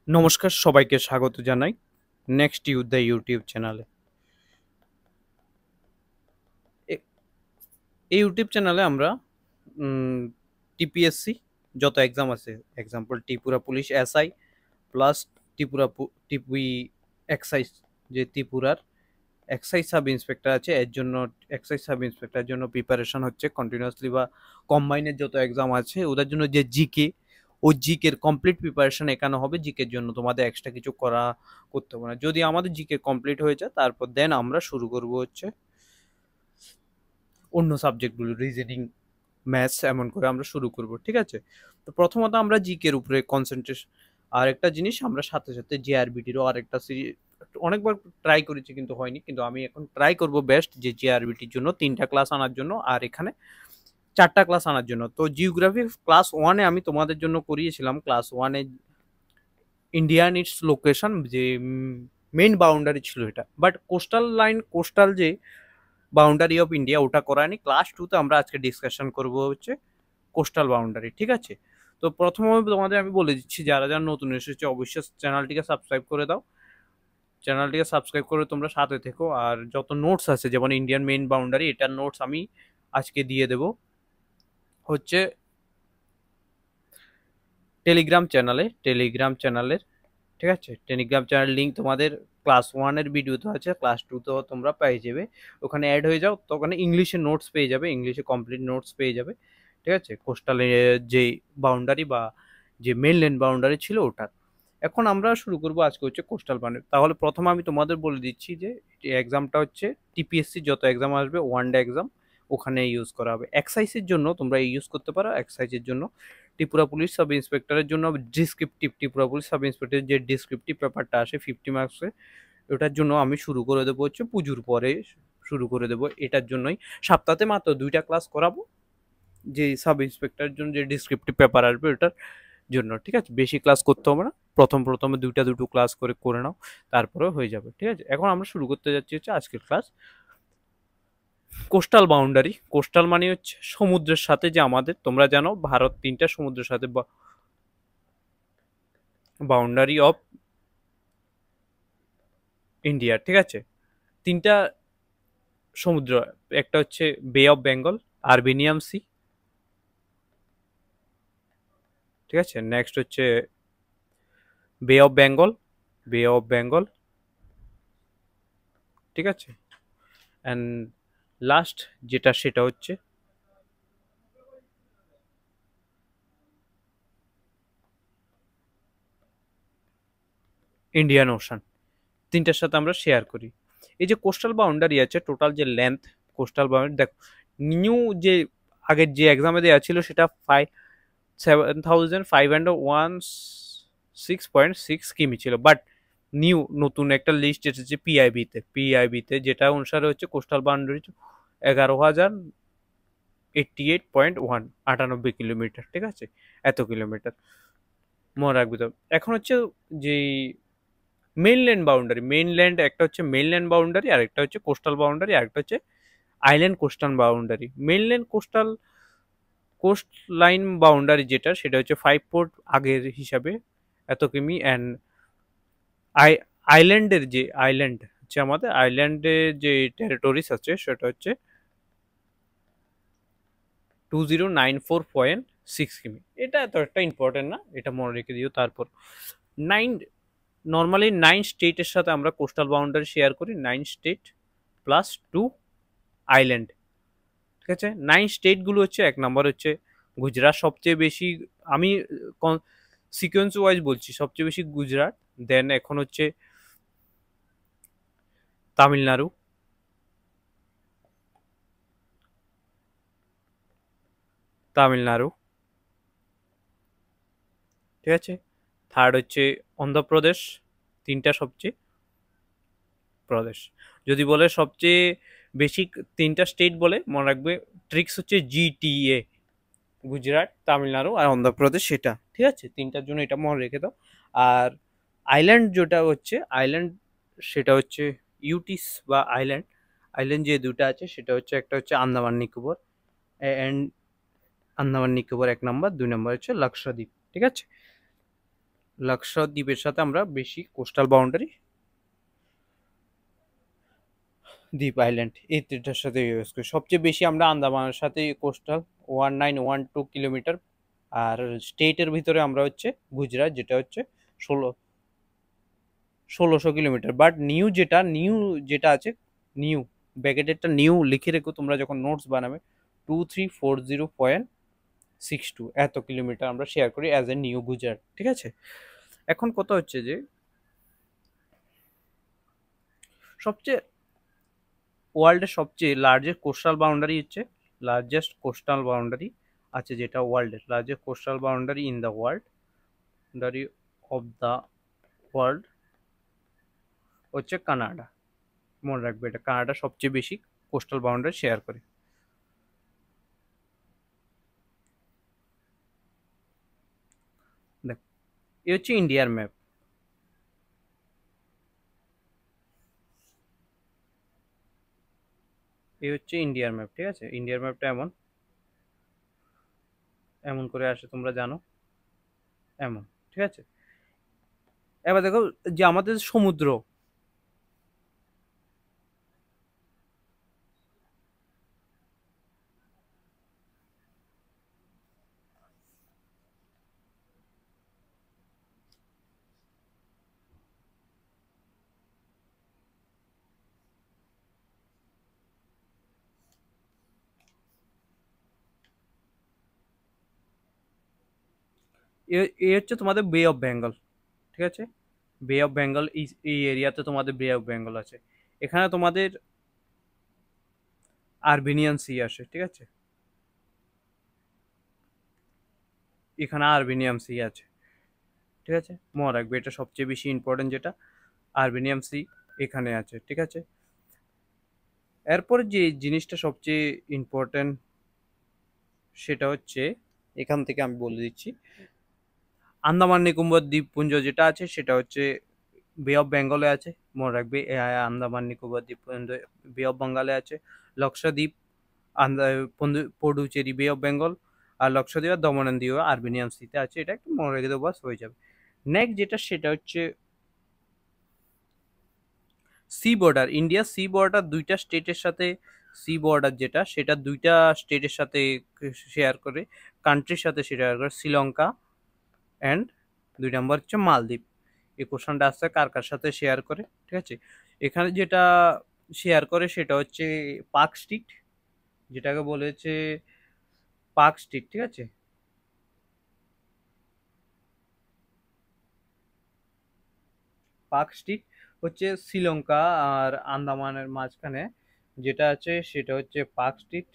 নমস্কার, সবাইকে স্বাগত জানাই নেক্সট ইউথ দ্য ইউটিউব চ্যানেলে। এই ইউটিউব চ্যানেলে আমরা টিপিএসসি যত এক্সাম আছে, example Tripura police SI plus টিপি এক্সাইজ, যে ত্রিপুরার এক্সাইজ সাব ইন্সপেক্টর আছে এর জন্য, এক্সাইজ সাব ইন্সপেক্টরের জন্য প্রিপারেশন হচ্ছে কন্টিনিউয়াসলি, বা কম্বাইনের যত এক্সাম আছে ওদের জন্য যে জিকে, ওই জিকের কমপ্লিট প্রিপারেশন এখানে হবে। জিকের জন্য তোমাদের এক্সট্রা কিছু করতে হবে না। যদি আমাদের জিকে কমপ্লিট হয়ে যায় তারপর দেন আমরা শুরু করব হচ্ছে অন্য সাবজেক্টগুলো, রিজনিং, ম্যাথস, এমন করে আমরা শুরু করব, ঠিক আছে? তো প্রথমত আমরা জিকের উপরে কনসেন্ট্রেশন। আর একটা জিনিস, আমরা সাথে সাথে জেআরবিটিরও আরেকটা অনেকবার ট্রাই করেছি কিন্তু হয়নি, কিন্তু আমি এখন ট্রাই করব বেস্ট যে জেআরবিটির জন্য 3টা ক্লাস আনার জন্য, আর এখানে 4টা ক্লাস আনার জন্য। তো জিওগ্রাফি ক্লাস 1-এ আমি তোমাদের জন্য করিয়েছিলাম। ক্লাস 1-এ ইন্ডিয়ান ইটস লোকেশন, যে মেইন বাউন্ডারি ছিল এটা, বাট কোস্টাল লাইন, কোস্টাল যে বাউন্ডারি অফ ইন্ডিয়া ওটা করায়নি। ক্লাস 2-তে আমরা আজকে ডিসকাশন করব হচ্ছে কোস্টাল বাউন্ডারি, ঠিক আছে? তো প্রথমে তোমাদের আমি বলে দিচ্ছি, যারা যারা নতুন এসেছে অবশ্যই চ্যানেলটিকে সাবস্ক্রাইব করে দাও। চ্যানেলটিকে সাবস্ক্রাইব করে তোমরা সাথে থেকো। আর যত নোটস আছে, যেমন ইন্ডিয়ান মেইন বাউন্ডারি, এটার নোটস আমি আজকে দিয়ে দেব হচ্ছে টেলিগ্রাম চ্যানেলের, ঠিক আছে? টেলিগ্রাম চ্যানেল লিঙ্ক তোমাদের ক্লাস 1-এর ভিডিওতে আছে, ক্লাস 2-তেও তোমরা পেয়ে যাবে। ওখানে অ্যাড হয়ে যাও, তো ওখানে ইংলিশে নোটস পেয়ে যাবে, ইংলিশে কমপ্লিট নোটস পেয়ে যাবে, ঠিক আছে? কোস্টাল যে বাউন্ডারি বা যে মেনল্যান্ড বাউন্ডারি ছিল ওটার। এখন আমরা শুরু করব আজকে হচ্ছে কোস্টাল বাউন্ডারি। তাহলে প্রথমে আমি তোমাদের বলে দিচ্ছি যে এক্সামটা হচ্ছে টিপিএসসি যত এক্সাম আসবে, ওয়ান ডে এক্সাম, ওখানে ইউজ করা হবে। এক্সাইজের জন্য তোমরা ইউজ করতে পারো। এক্সাইজের জন্য ত্রিপুরা পুলিশ সাব ইন্সপেক্টরের জন্য ডিসক্রিপটিভ, ত্রিপুরা পুলিশ সাব ইন্সপেক্টরের যে ডিসক্রিপটিভ পেপারটা আসে 50 মার্কসে, ওটার জন্য আমি শুরু করে দেবো হচ্ছে পুজোর পরে শুরু করে দেবো। এটার জন্যই সপ্তাহে মাত্র 2টা ক্লাস করাবো, যে সাব ইন্সপেক্টরের জন্য যে ডিসক্রিপটিভ পেপার আসবে ওটার জন্য, ঠিক আছে? বেশি ক্লাস করতে হবে না, প্রথমে দুটো ক্লাস করে নাও, তারপরে হয়ে যাবে, ঠিক আছে? এখন আমরা শুরু করতে যাচ্ছি হচ্ছে আজকের ক্লাস। কোস্টাল বাউন্ডারি, কোস্টাল মানে হচ্ছে সমুদ্রের সাথে, যে আমাদের, তোমরা জানো ভারত 3টা সমুদ্রের সাথে বাউন্ডারি অফ ইন্ডিয়া, ঠিক আছে? 3টা সমুদ্র, একটা হচ্ছে বে অফ বেঙ্গল, আরবেনিয়াম সি, ঠিক আছে? নেক্সট হচ্ছে বে of Bengal, bay of Bengal, ঠিক আছে? অ্যান্ড লাস্ট যেটা, সেটা হচ্ছে ইন্ডিয়ান ওশান। 3টার সাথে আমরা শেয়ার করি। এই যে কোস্টাল বাউন্ডারি আছে, টোটাল যে লেন্থ কোস্টাল বাউন্ডারি, দেখো নিউ যে আগের যে এক্সামে দেওয়া ছিল সেটা 7516.6 কিমি ছিল, বাট নতুন একটা লিস্ট এসেছে পিআইবিতে, যেটা অনুসারে হচ্ছে কোস্টাল বাউন্ডারি 11,088.1 কিলোমিটার, ঠিক আছে? এত কিলোমিটার মনে রাখবি তো। এখন হচ্ছে যে মেইনল্যান্ড একটা হচ্ছে মেইনল্যান্ড বাউন্ডারি, আর একটা হচ্ছে কোস্টাল বাউন্ডারি, আর একটা হচ্ছে island coastal boundary. Mainland coast line boundary যেটা, সেটা হচ্ছে 5 ফুট আগের হিসাবে এত কিমি। অ্যান্ড আইল্যান্ডের যে আইল্যান্ড হচ্ছে, আমাদের আইল্যান্ডের যে টেরিটরিস আছে সেটা হচ্ছে 2094.6 কিমি। এটা এত একটা ইম্পর্টেন্ট না, এটা মনে রেখে দিও। তারপর 9, নর্মালি 9 স্টেটের সাথে আমরা কোস্টাল বাউন্ডারি শেয়ার করি, 9 স্টেট প্লাস 2 আইল্যান্ড, ঠিক আছে? 9 স্টেটগুলো হচ্ছে, 1 নম্বর হচ্ছে গুজরাট, সবচেয়ে বেশি, আমি সিকোয়েন্স ওয়াইজ বলছি, সবচেয়ে বেশি গুজরাট, দেন এখন হচ্ছে তামিলনাড়ু, তামিলনাড়ু, ঠিক আছে? থার্ড হচ্ছে অন্ধ্রপ্রদেশ, 3টা সবচেয়ে প্রদেশ। যদি বলে সবচেয়ে বেশি 3টা স্টেট বলে, মনে রাখবে ট্রিক্স হচ্ছে জিটিএ, গুজরাট, তামিলনাড়ু আর অন্ধ্রপ্রদেশ, সেটা, ঠিক আছে? 3টার জন্য এটা মনে রেখে দাও। আর আইল্যান্ড যেটা হচ্ছে আইল্যান্ড, সেটা হচ্ছে ইউটিস বা আইল্যান্ড। আইল্যান্ড যে দুটো আছে সেটা হচ্ছে, একটা হচ্ছে আন্দামান নিকোবর, অ্যান্ড আন্দামান নিকোবর 1 নম্বর, 2 নম্বর হচ্ছে লাক্ষাদ্বীপ, ঠিক আছে? লাক্ষাদ্বীপের সাথে আমরা বেশি কোস্টাল বাউন্ডারি, দ্বীপ আইল্যান্ড এই তিনটার সাথে ইউজ করি। সবচেয়ে বেশি আমরা আন্দামানের সাথে কোস্টাল 1912 কিলোমিটার। আর স্টেটের ভিতরে আমরা হচ্ছে গুজরাট, যেটা হচ্ছে 1600 কিলোমিটার। বাট নিউ যেটা আছে, নিউ ব্যাকেটেরটা নিউ লিখে রেখো তোমরা যখন নোটস বানাবে, 2340.62 এত কিলোমিটার আমরা শেয়ার করি অ্যাজ এ নিউ গুজরাট। ঠিক আছে, এখন কথা হচ্ছে যে সবচেয়ে ওয়ার্ল্ডের সবচেয়ে লার্জেস্ট কোস্টাল বাউন্ডারি আছে, যেটা ওয়ার্ল্ডের largest coastal boundary in the boundary of the world হচ্ছে কানাডা। মনে রাখবে এটা, কানাডা সবচেয়ে বেশি কোস্টাল বাউন্ডারি শেয়ার করে। দেখ, এ হচ্ছে ইন্ডিয়ার ম্যাপ। এই হচ্ছে ইন্ডিয়ার ম্যাপ। ঠিক আছে, ইন্ডিয়ার ম্যাপটা এমন এমন করে আসে, তোমরা জানো এমন। ঠিক আছে, এবার দেখো যে আমাদের সমুদ্র, এ হচ্ছে তোমাদের বে অফ বেঙ্গল। ঠিক আছে, বে অফ বেঙ্গল এই এরিয়াতে তোমাদের বে অফ বেঙ্গল আছে। এখানে তোমাদের আরবেনিয়ান সি আসে। ঠিক আছে, এখানে আরবেনিয়াম সি আছে। ঠিক আছে, মনে রাখবে এটা সবচেয়ে বেশি ইম্পর্টেন্ট, যেটা আরবেনিয়াম সি এখানে আছে। ঠিক আছে, এরপর যে জিনিসটা সবচেয়ে ইম্পর্টেন্ট সেটা হচ্ছে, এখান থেকে আমি বলে দিচ্ছি, আন্দামান নিকোবর দ্বীপপুঞ্জ যেটা আছে সেটা হচ্ছে বে অফ বেঙ্গলে আছে। মনে রাখবে আন্দামান নিকোবর দ্বীপপুঞ্জ বে অফ বেঙ্গলে আছে। লক্ষদ্বীপ পডুচেরি বে অফ বেঙ্গল, আর লক্ষদ্বীপ আর দমন এন্ড দিউ আরবেনিয়ান সিতে আছে। এটা একটু মনে রেখে দেবো, বাস হয়ে যাবে। নেক্সট যেটা সেটা হচ্ছে sea border. India sea border দুইটা স্টেটের সাথে, সি বর্ডার যেটা সেটা দুইটা স্টেটের সাথে শেয়ার করে, কান্ট্রির সাথে শেয়ার করে, শ্রীলঙ্কা অ্যান্ড 2 নম্বর হচ্ছে মালদ্বীপ। এই কোশ্চেনটা আসছে কার কার সাথে শেয়ার করে। ঠিক আছে, এখানে যেটা শেয়ার করে সেটা হচ্ছে পার্ক স্ট্রিট, যেটাকে বলেছে পার্ক স্ট্রিট। ঠিক আছে, পার্ক স্ট্রিট হচ্ছে শ্রীলঙ্কা আর আন্দামানের মাঝখানে যেটা আছে সেটা হচ্ছে পার্ক স্ট্রিট।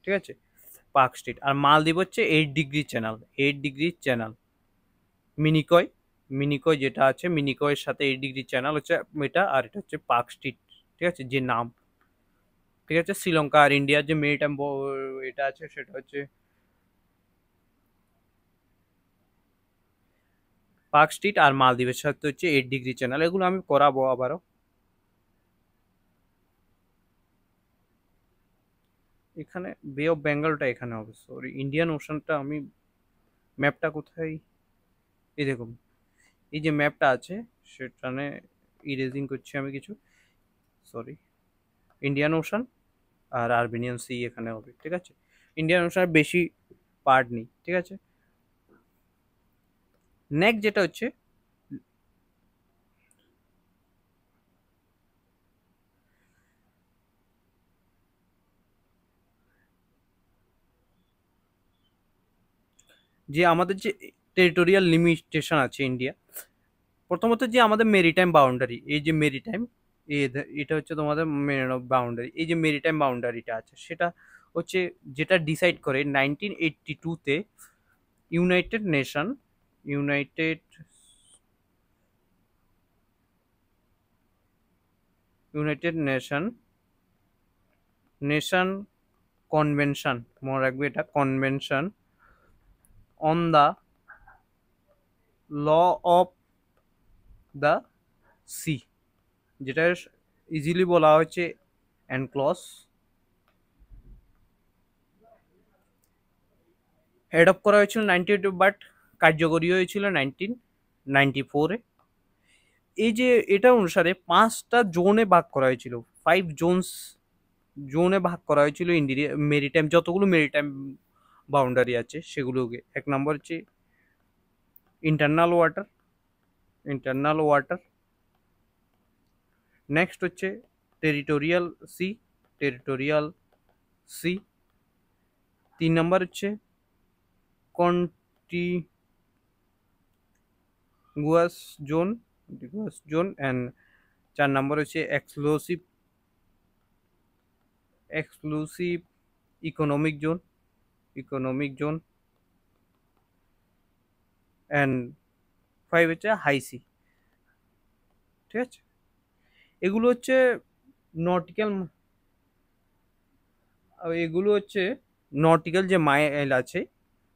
ঠিক আছে, পার্ক স্ট্রিট। আর মালদ্বীপ হচ্ছে 8 degree channel, 8 degree channel. Minicoy, Minicoy যেটা আছে, মিনিকয়ের সাথে 8 ডিগ্রি চ্যানেল হচ্ছে এটা, আর এটা হচ্ছে পার্ক স্ট্রিট। ঠিক আছে, যে নাম। ঠিক আছে, শ্রীলঙ্কা আর ইন্ডিয়ার যে মেরিটাইম এটা আছে সেটা হচ্ছে পার্ক স্ট্রিট, আর মালদ্বীপের সাথে হচ্ছে 8 ডিগ্রি চ্যানেল। এগুলো আমি করাবো আবারও। এখানে বে অফ বেঙ্গলটা এখানে হবে, সরি ইন্ডিয়ান ওশানটা আমি, ম্যাপটা কোথায়, এই দেখুন এই যে ম্যাপটা আছে সেখানে ইরেজিং করছি আমি কিছু, সরি। ইন্ডিয়ান ওশান আর আরবেনিয়ান সি এখানে হবে। ঠিক আছে, ইন্ডিয়ান ওশানের বেশি পার্ট নেই। ঠিক আছে, নেক্সট যেটা হচ্ছে যে আমাদের যে টেরিটোরিয়াল লিমিটেশন আছে ইন্ডিয়া, প্রথমত যে আমাদের মেরিটাইম বাউন্ডারি, এই যে মেরিটাইম, এটা হচ্ছে তোমাদের বাউন্ডারি। এই যে মেরিটাইম বাউন্ডারিটা আছে সেটা হচ্ছে যেটা ডিসাইড করে 1982-তে United Nation, United United Nation Nation convention. মনে রাখবে এটা, convention on the law of the sea, যেটা ইজিলি বলা হচ্ছে অ্যানক্লস, অ্যাডপ্ট করা হয়েছিল 1982, বাট কার্যকরী হয়েছিল 1994-এ। এই যে এটা অনুসারে 5টা জোনে ভাগ করা হয়েছিল, 5 জোনে ভাগ করা হয়েছিল ইন্ডিয়া মেরিটাইম, যতগুলো মেরিটাইম বাউন্ডারি আছে সেগুলোকে। 1 নম্বর হচ্ছে internal water, internal water. Next হচ্ছে টেরিটোরিয়াল সি, টেরিটোরিয়াল সি। 3 নম্বর হচ্ছে contiguous zone, contiguous zone. And 4 নম্বর হচ্ছে exclusive, exclusive economic zone, economic zone. And 5 হচ্ছে হাই সি। ঠিক আছে, এগুলো হচ্ছে নটিক্যাল, এগুলো হচ্ছে নটিক্যাল যে মাইল আছে,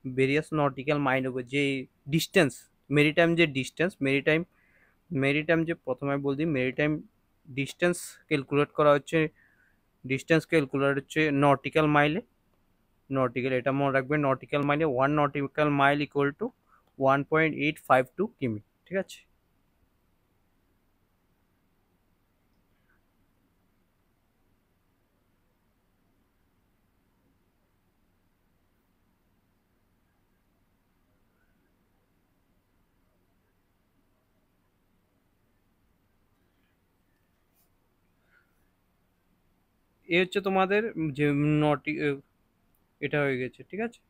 ভেরিয়াস নটিক্যাল মাইল হবে যে ডিস্টেন্স, মেরিটাইম যে ডিস্টেন্স, মেরিটাইম, মেরিটাইম যে প্রথমে বলছি মেরিটাইম ডিস্টেন্স ক্যালকুলেট করা হচ্ছে, ডিস্টেন্স ক্যালকুলেট হচ্ছে নটিক্যাল মাইলে। নটিক্যাল, এটা মনে রাখবে, নটিক্যাল মাইলে 1 নটিক্যাল মাইল ইকুয়াল টু 1.852 কিমি। ঠিক আছে, এ হচ্ছে তোমাদের যে নটি, এটা হয়ে গেছে। ঠিক আছে,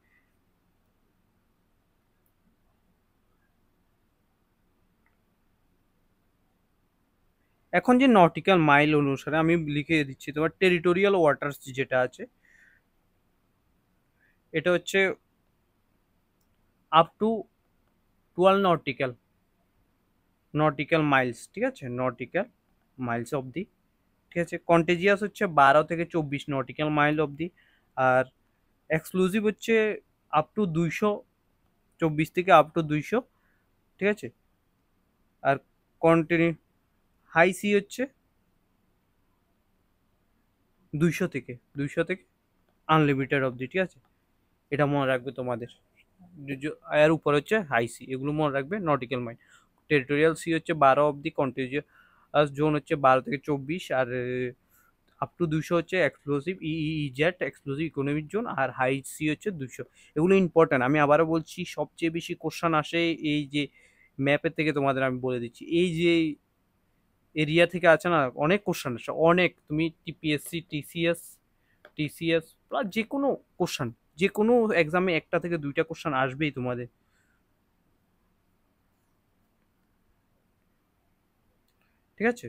এখন যে নটিক্যাল মাইল অনুসারে আমি লিখে দিচ্ছি তোমার টেরিটোরিয়াল ওয়াটার্স যেটা আছে, এটা হচ্ছে up to 12 nautical, nautical Miles. ঠিক আছে, নটিক্যাল মাইলস অবধি। ঠিক আছে, কন্টেজিয়াস হচ্ছে 12 থেকে 24 নটিক্যাল মাইল অবধি। আর এক্সক্লুসিভ হচ্ছে আপ টু 200, 24 থেকে আপ টু 200। ঠিক আছে, আর কন্টিনিউ হাই সি হচ্ছে 200 থেকে আনলিমিটেড অবধি। ঠিক আছে, এটা মনে রাখবে তোমাদের। এর উপর হচ্ছে হাই সি, এগুলো মনে রাখবে নটিক্যাল মাইল। টেরিটোরিয়াল সি হচ্ছে 12 অবধি, কন্টিজিয়াস জোন হচ্ছে 12 থেকে 24, আর আপ টু 200 হচ্ছে এক্সক্লুসিভ ইজেট, এক্সক্লুসিভ ইকোনমিক জোন। আর হাই সি হচ্ছে 200। এগুলো ইম্পর্টেন্ট, আমি আবারও বলছি, সবচেয়ে বেশি কোশ্চান আসে এই যে ম্যাপের থেকে। তোমাদের আমি বলে দিচ্ছি, এই যে এরিয়া থেকে আছে না, অনেক কোশ্চান আসে, অনেক। তুমি টিপিএসসি, টিসিএস, টিসিএস প্লাস যে কোনো কোশ্চান, যে কোনো এক্সামে 1টা থেকে 2টা কোশ্চান আসবেই তোমাদের। ঠিক আছে,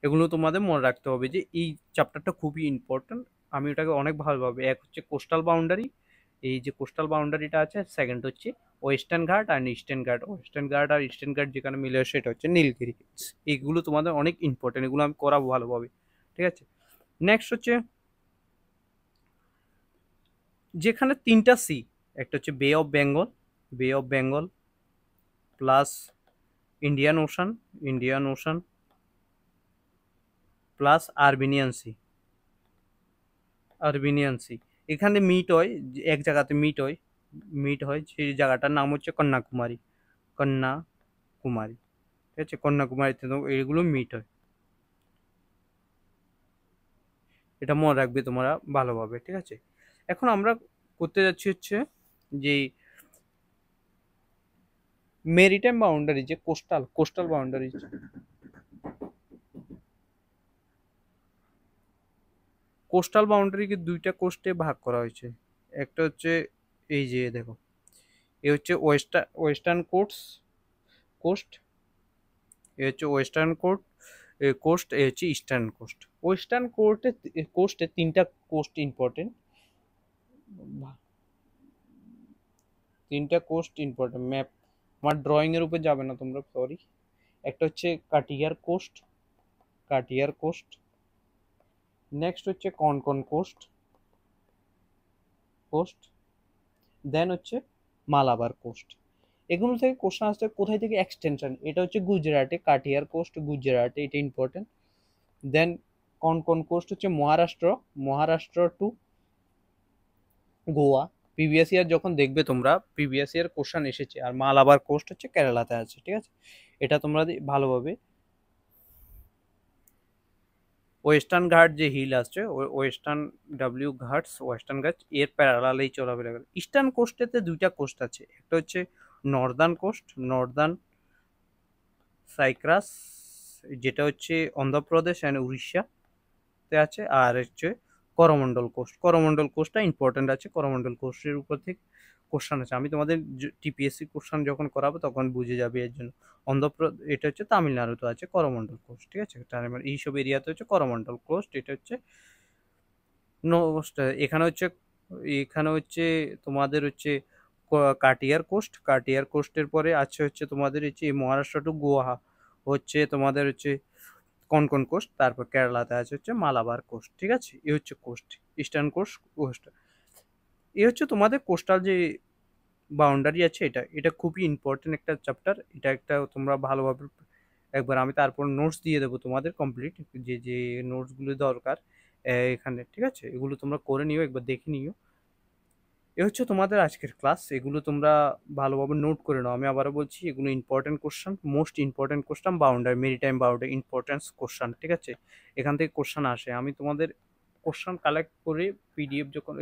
এগুলো তোমাদের মনে রাখতে হবে যে এই চ্যাপ্টারটা খুবই ইম্পর্ট্যান্ট। আমি ওটাকে অনেক ভালোভাবে, এক হচ্ছে কোস্টাল বাউন্ডারি, এই যে কোস্টাল বাউন্ডারিটা আছে। সেকেন্ড হচ্ছে ওয়েস্টার্ন ঘাট আর ইস্টার্ন ঘাট, ওয়েস্টার্ন ঘাট আর ইস্টার্ন ঘাট যেখানে মিলে সেটা হচ্ছে নীলগিরি হিলস। এইগুলো তোমাদের অনেক ইম্পর্টেন্ট, এগুলো আমি করাবো ভালোভাবে। ঠিক আছে, নেক্সট হচ্ছে যেখানে 3টা সি, একটা হচ্ছে বে of Bengal, bay of Bengal plus Indian ocean, Indian ocean plus Arabian sea, Arabian sea. এখানে মিট হয়, এক জায়গাতে মিট হয়, মিট হয়, সেই জায়গাটার নাম হচ্ছে কন্যাকুমারী, কন্যাকুমারী। ঠিক আছে, কন্যাকুমারীতে তো এগুলো মিট হয়, এটা মনে রাখবে তোমরা ভালোভাবে। ঠিক আছে, এখন আমরা করতে যাচ্ছি হচ্ছে যে মেরিটাইম বাউন্ডারি, যে কোস্টাল, কোস্টাল বাউন্ডারি, কোস্টাল বাউন্ডারিকে 2টা কোস্টে ভাগ করা হয়েছে। একটা হচ্ছে এই যে দেখো, এ হচ্ছে ওয়েস্টার্ন কোস্ট, এ হচ্ছে ওয়েস্টার্ন কোস্ট, এ হচ্ছে ইস্টার্ন কোস্ট। ওয়েস্টার্ন কোস্টে 3টা কোস্ট ইম্পর্টেন্ট, 3টা কোস্ট ইম্পর্টেন্ট। ম্যাপ আমার ড্রয়িং এর উপর যাবে না তোমরা, সরি। একটা হচ্ছে কাটিয়ার কোস্ট, কাটিয়ার কোস্ট। নেক্সট হচ্ছে কনকন কোস্ট, কোস্ট। দেন হচ্ছে মালাবার কোস্ট। এগুলো থেকে কোশ্চেন আসতে কোথায় থেকে এক্সটেনশন, এটা হচ্ছে গুজরাটে, কাটিয়ার কোস্ট গুজরাটে, এটা ইম্পর্টেন্ট। দেন কনকন কোস্ট হচ্ছে Maharashtra, Maharashtra to Goa, previous year যখন দেখবে তোমরা প্রিভিয়াস ইয়ার কোশ্চেন এসেছে আর মালাবার কোস্ট হচ্ছে কেরালাতে আছে, ঠিক আছে? এটা তোমরা ভালোভাবে ওয়েস্টার্ন ঘাট যে হিল আসছে ওয়েস্টার্ন ডাব্লিউ ঘাটস ওয়েস্টার্ন ঘাট এর প্যারালালেই চলাফেরা করে। ইস্টার্ন কোস্টেতে দুইটা কোস্ট আছে, একটা হচ্ছে নর্দার্ন কোস্ট, নর্দার্ন সাইপ্রাস যেটা হচ্ছে অন্ধ্রপ্রদেশ অ্যান্ড উড়িষ্যাতে আছে, আর হচ্ছে করমণ্ডল কোস্ট। করমণ্ডল কোস্টটা ইম্পর্টেন্ট আছে, করমণ্ডল কোস্টের উপর থেকে কোশ্চান আছে। আমি তোমাদের টিপিএসসি কোশ্চান যখন করাবো তখন বুঝে যাবে। এর জন্য অন্ধ্রপ্রদেশ এটা হচ্ছে তামিলনাড়ুতে আছে করমণ্ডল কোস্ট, ঠিক আছে? এইসব এরিয়াতে হচ্ছে করমণ্ডল কোস্ট। এটা হচ্ছে এখানে হচ্ছে তোমাদের হচ্ছে কাটিয়ার কোস্ট, কাটিয়ার কোস্টের পরে আছে হচ্ছে তোমাদের হচ্ছে মহারাষ্ট্র টু গোয়া হচ্ছে তোমাদের হচ্ছে কনকন কোস্ট, তারপর কেরালাতে আছে হচ্ছে মালাবার কোস্ট, ঠিক আছে? এ হচ্ছে কোস্ট, ইস্টার্ন কোস্ট কোস্ট। এ হচ্ছে তোমাদের কোস্টাল যে বাউন্ডারি আছে, এটা এটা খুবই ইম্পর্টেন্ট একটা চ্যাপ্টার। এটা একটা তোমরা ভালোভাবে একবার আমি তারপর নোটস দিয়ে দেবো তোমাদের কমপ্লিট, যে যে নোটসগুলো দরকার এখানে, ঠিক আছে? এগুলো তোমরা করে নিও, একবার দেখে নিও। এ হচ্ছে তোমাদের আজকের ক্লাস, এগুলো তোমরা ভালোভাবে নোট করে নাও। আমি আবারও বলছি, এগুলো important question, most important question, boundary maritime boundary importance question, ঠিক আছে? এখান থেকে কোশ্চেন আসে। আমি তোমাদের কোশ্চেন কালেক্ট করে পিডিএফ যখন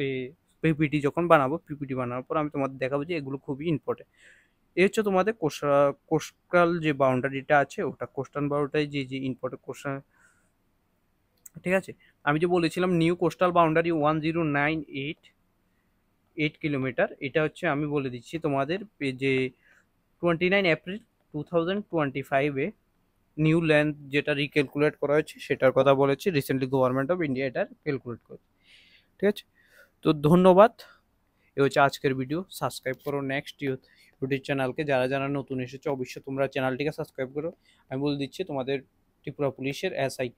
পিপিটি যখন বানাবো, পিপিটি বানানোর পর আমি তোমাদের দেখাবো যে এগুলো খুবই ইম্পর্টেন্ট। এই হচ্ছে তোমাদের কোস্টাল যে বাউন্ডারিটা আছে ওটা, কোস্টাল বাউন্ডারি যে যে ইম্পর্টেন্ট কোশ্চেন, ঠিক আছে? আমি যে বলেছিলাম নিউ কোস্টাল বাউন্ডারি 1098 কিলোমিটার, এটা হচ্ছে আমি বলে দিচ্ছি তোমাদের যে 29 এপ্রিল 2025-এ নিউ লেন্থ যেটা রিক্যালকুলেট করা হয়েছে সেটার কথা বলেছি। রিসেন্টলি গভর্নমেন্ট অফ ইন্ডিয়া এটা ক্যালকুলেট করেছে, ঠিক আছে? তো ধন্যবাদ। এ হচ্ছে আজকের ভিডিও। সাবস্ক্রাইব করো নেক্সট ইউটিউব চ্যানেলকে, যারা যারা নতুন এসেছে অবশ্যই তোমরা চ্যানেলটিকে সাবস্ক্রাইব করো। আমি বলে দিচ্ছি তোমাদের ত্রিপুরা পুলিশের এসআই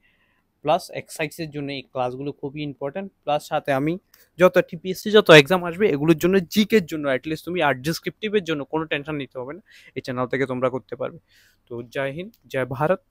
প্লাস এক্সাইজের জন্য এই ক্লাসগুলো খুবই ইম্পর্টেন্ট। প্লাস সাথে আমি যত টিপিএসসি যত এক্সাম আসবে এগুলোর জন্য জিকের জন্য অ্যাটলিস্ট তুমি আর ডিসক্রিপটিভের জন্য কোনো টেনশন নিতে হবে না, এই চ্যানেল থেকে তোমরা করতে পারবে। তো জয় হিন্দ, জয় ভারত।